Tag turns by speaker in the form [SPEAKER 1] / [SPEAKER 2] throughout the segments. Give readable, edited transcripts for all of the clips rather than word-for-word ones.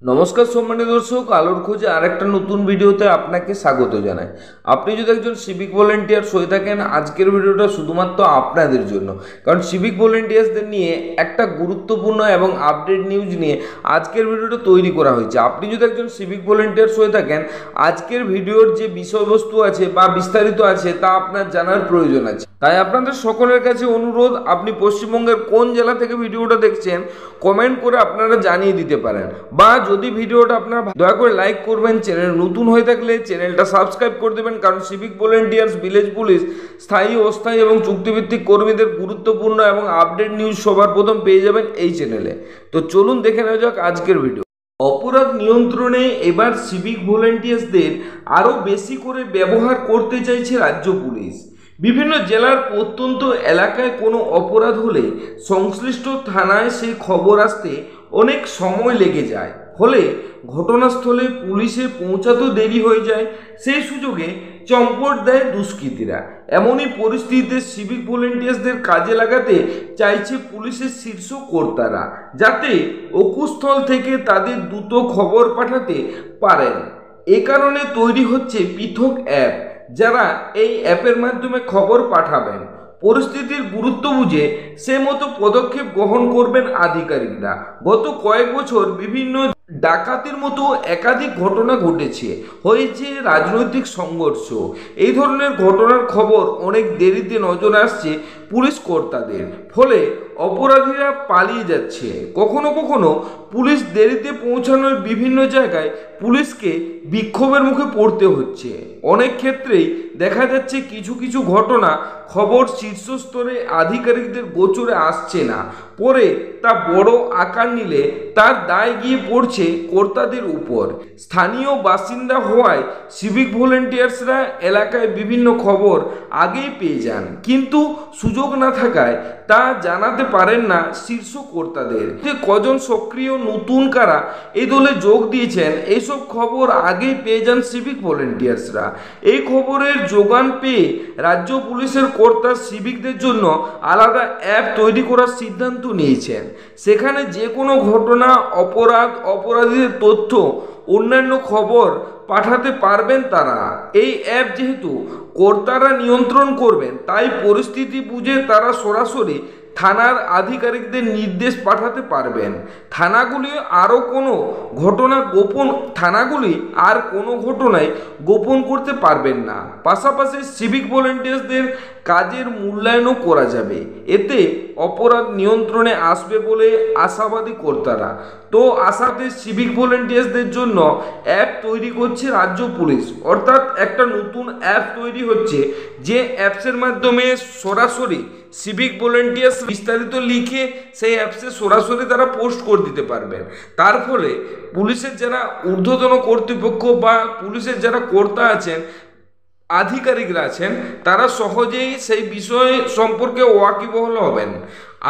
[SPEAKER 1] নমস্কার সম্মানিত দর্শক, আলোর খোঁজে আরেকটা নতুন ভিডিওতে আপনাকে স্বাগত জানাই। আপনি যদি একজন সিভিক ভলেন্টিয়ার হয়ে থাকেন, আজকের ভিডিওটা শুধুমাত্র আপনাদের জন্য। কারণ সিভিক ভলেন্টিয়ার্সদের নিয়ে একটা গুরুত্বপূর্ণ এবং আপডেট নিউজ নিয়ে আজকের ভিডিওটা তৈরি করা হয়েছে। আপনি যদি একজন সিভিক ভলেন্টিয়ার্স হয়ে থাকেন, আজকের ভিডিওর যে বিষয়বস্তু আছে বা বিস্তারিত আছে তা আপনার জানার প্রয়োজন আছে। তাই আপনাদের সকলের কাছে অনুরোধ, আপনি পশ্চিমবঙ্গের কোন জেলা থেকে ভিডিওটা দেখছেন কমেন্ট করে আপনারা জানিয়ে দিতে পারেন, বা যদি ভিডিওটা আপনারা দয়া করে লাইক করবেন। চ্যানেল নতুন হয়ে থাকলে চ্যানেলটা সাবস্ক্রাইব করে দেবেন, কারণ সিভিক ভলেন্টিয়ার্স, ভিলেজ পুলিশ, স্থায়ী অস্থায়ী এবং চুক্তিভিত্তিক কর্মীদের গুরুত্বপূর্ণ এবং আপডেট নিউজ সবার প্রথম পেয়ে যাবেন এই চ্যানেলে। তো চলুন দেখে নেওয়া যাক আজকের ভিডিও। অপরাধ নিয়ন্ত্রণে এবার সিভিক ভলেন্টিয়ার্সদের আরও বেশি করে ব্যবহার করতে চাইছে রাজ্য পুলিশ। বিভিন্ন জেলার প্রত্যন্ত এলাকায় কোনো অপরাধ হলে সংশ্লিষ্ট থানায় সেই খবর আসতে অনেক সময় লেগে যায়, ফলে ঘটনাস্থলে পুলিশে পৌঁছাতেও দেরি হয়ে যায়। সেই সুযোগে চম্পট দেয় দুষ্কৃতীরা। এমনই পরিস্থিতিতে সিভিক ভলেন্টিয়ার্সদের কাজে লাগাতে চাইছে পুলিশের শীর্ষ কর্তারা, যাতে অকুস্থল থেকে তাদের দ্রুত খবর পাঠাতে পারেন। এ কারণে তৈরি হচ্ছে পৃথক অ্যাপ, যারা এই অ্যাপের মাধ্যমে খবর পাঠাবেন। পরিস্থিতির গুরুত্ব বুঝে সে মতো পদক্ষেপ গ্রহণ করবেন আধিকারিকরা। গত কয়েক বছর বিভিন্ন ডাকাতির মতো একাধিক ঘটনা ঘটেছে, হয়েছে রাজনৈতিক সংঘর্ষ। এই ধরনের ঘটনার খবর অনেক দেরিতে নজরে আসছে পুলিশ কর্তাদের, ফলে অপরাধীরা পালিয়ে যাচ্ছে। কখনো কখনো পুলিশ দেরিতে পৌঁছানোর বিভিন্ন জায়গায় পুলিশকে বিক্ষোভের মুখে পড়তে হচ্ছে। অনেক ক্ষেত্রেই দেখা যাচ্ছে কিছু কিছু ঘটনা খবর শীর্ষস্তরে আধিকারিকদের গোচরে আসছে না, পরে তা বড় আকার নিলে তার দায় গিয়ে পড়ছে কর্তাদের উপর। স্থানীয় বাসিন্দা হওয়ায় সিভিক ভলেন্টিয়ার্সরা এলাকায় বিভিন্ন খবর আগেই পেয়ে যান, কিন্তু সুযোগ না থাকায় তা জানাতে পারেন না শীর্ষ কর্তাদের। যে কজন সক্রিয় নতুন কারা এই দলে যোগ দিয়েছেন, এইসব খবর আগেই পেয়ে যান সিভিক ভলেন্টিয়ার্সরা। এই খবরের যোগান পেয়ে রাজ্য পুলিশের কর্তা সিভিকদের জন্য আলাদা অ্যাপ তৈরি করার সিদ্ধান্ত নিয়েছেন। সেখানে যে কোনো ঘটনা, অপরাধীদের তথ্য, অন্যান্য খবর পাঠাতে পারবেন তারা। এই অ্যাপ যেহেতু কর্তারা নিয়ন্ত্রণ করবেন, তাই পরিস্থিতি বুঝে তারা সরাসরি থানার আধিকারিকদের নির্দেশ পাঠাতে পারবেন। থানাগুলি আর কোনো ঘটনায় গোপন করতে পারবেন না। পাশাপাশি সিভিক ভলেন্টিয়ার্সদের কাজের মূল্যায়নও করা যাবে। এতে অপরাধ নিয়ন্ত্রণে আসবে বলে আশাবাদী কর্তারা। তো আশাতে সিভিক ভলেন্টিয়ার্সদের জন্য অ্যাপ তৈরি করছে রাজ্য পুলিশ, অর্থাৎ একটা নতুন অ্যাপ তৈরি হচ্ছে, যে অ্যাপসের মাধ্যমে সরাসরি সিভিক ভলেন্টিয়ার্স বিস্তারিত লিখে সেই অ্যাপসে সরাসরি তারা পোস্ট করে দিতে পারবেন। তার ফলে পুলিশের যারা ঊর্ধ্বতন কর্তৃপক্ষ বা পুলিশের যারা কর্তা আছেন, আধিকারিকরা আছেন, তারা সহজেই সেই বিষয় সম্পর্কে ওয়াকিবহাল হবেন।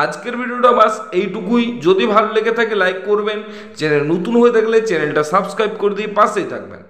[SPEAKER 1] আজকের ভিডিওটা বাস এইটুকুই। যদি ভালো লেগে থাকে লাইক করবেন, চ্যানেল নতুন হয়ে থাকলে চ্যানেলটা সাবস্ক্রাইব করে দিয়ে পাশেই থাকবেন।